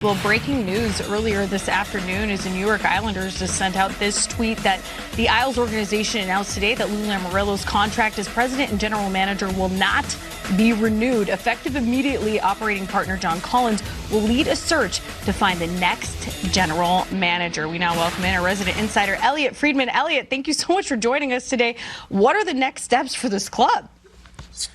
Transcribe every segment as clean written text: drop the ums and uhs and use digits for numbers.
Well, breaking news earlier this afternoon as the New York Islanders just sent out this tweet that the Isles organization announced today that Lou Lamoriello's contract as president and general manager will not be renewed. Effective immediately, operating partner John Collins will lead a search to find the next general manager. We now welcome in our resident insider, Elliotte Friedman. Elliotte, thank you so much for joining us today. What are the next steps for this club?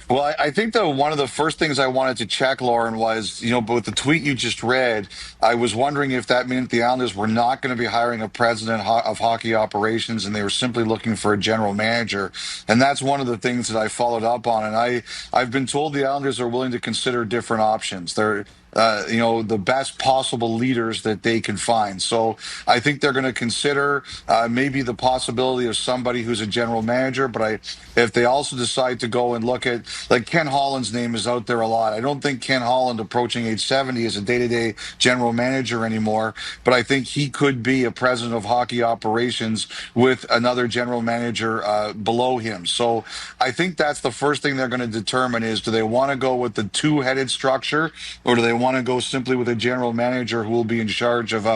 Well, I think that one of the first things I wanted to check, Lauren, was, with the tweet you just read, I was wondering if that meant the Islanders were not going to be hiring a president of hockey operations and they were simply looking for a general manager. And that's one of the things that I followed up on. And I've been told the Islanders are willing to consider different options. They're the best possible leaders that they can find. So I think they're going to consider maybe the possibility of somebody who's a general manager. But if they also decide to go and look at, like, Ken Holland's name is out there a lot. I don't think Ken Holland, approaching age 70, is a day-to-day general manager anymore. But I think he could be a president of hockey operations with another general manager below him. So I think that's the first thing they're going to determine is, do they want to go with the two-headed structure, or do they want to go simply with a general manager who will be in charge of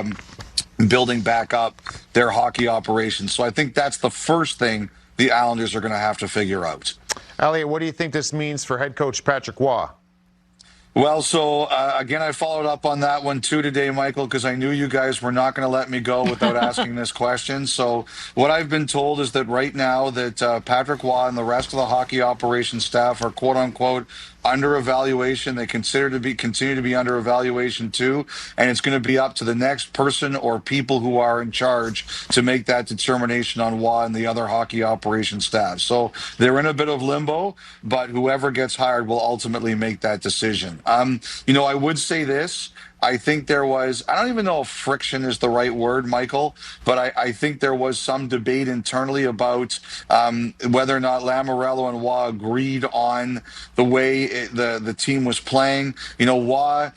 building back up their hockey operations? So I think that's the first thing the Islanders are going to have to figure out. Elliotte, what do you think this means for head coach Patrick Roy? Well, so again, I followed up on that one too today, Michael, because I knew you guys were not going to let me go without asking this question. So what I've been told is that right now that Patrick Roy and the rest of the hockey operations staff are, quote unquote, under evaluation. They continue to be under evaluation too, and it's going to be up to the next person or people who are in charge to make that determination on Roy and the other hockey operations staff. So they're in a bit of limbo, but whoever gets hired will ultimately make that decision. I would say this. I think there was, I don't even know if friction is the right word, Michael, but I think there was some debate internally about whether or not Lamoriello and Roy agreed on the way the team was playing. Roy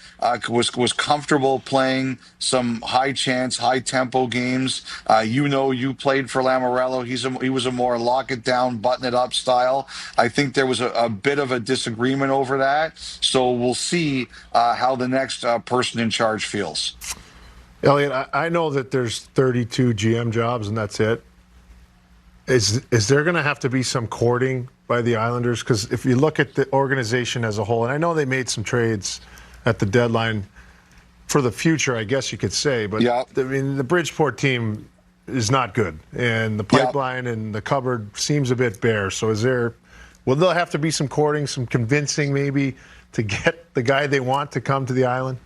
was comfortable playing some high chance, high tempo games. You played for Lamoriello. He was a more lock it down, button it up style. I think there was a bit of a disagreement over that. So we'll see how the next person in charge feels. Elliotte, I know that there's 32 GM jobs and that's it. Is there going to have to be some courting by the Islanders? Because if you look at the organization as a whole, and I know they made some trades at the deadline for the future, I guess you could say, but yeah. I mean, the Bridgeport team is not good, and the pipeline and the cupboard seems a bit bare. So will there have to be some courting, some convincing maybe to get the guy they want to come to the island?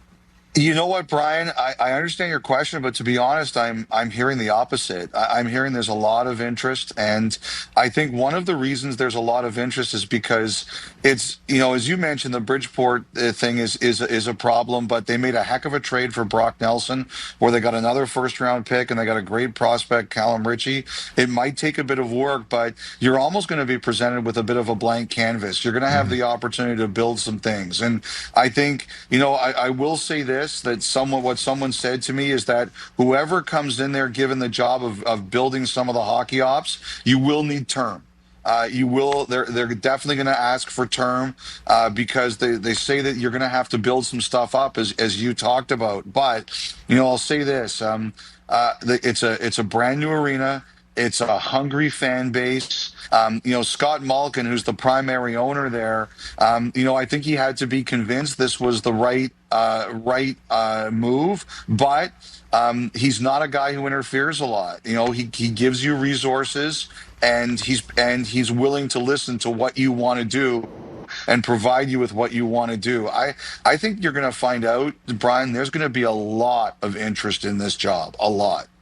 You know what, Brian? I understand your question, but to be honest, I'm hearing the opposite. I'm hearing there's a lot of interest, and I think one of the reasons there's a lot of interest is because it's, as you mentioned, the Bridgeport thing is a problem, but they made a heck of a trade for Brock Nelson, where they got another first-round pick, and they got a great prospect, Callum Ritchie. It might take a bit of work, but you're almost going to be presented with a bit of a blank canvas. You're going to have the opportunity to build some things, and I think, I will say this, that what someone said to me is that whoever comes in there given the job of building some of the hockey ops, you will need term. They're definitely going to ask for term because they say that you're going to have to build some stuff up as you talked about. But I'll say this: it's a brand new arena. It's a hungry fan base. Scott Malkin, who's the primary owner there, I think he had to be convinced this was the right move, but he's not a guy who interferes a lot. He gives you resources, and he's willing to listen to what you want to do and provide you with what you want to do. I think you're going to find out, Brian, there's going to be a lot of interest in this job, a lot.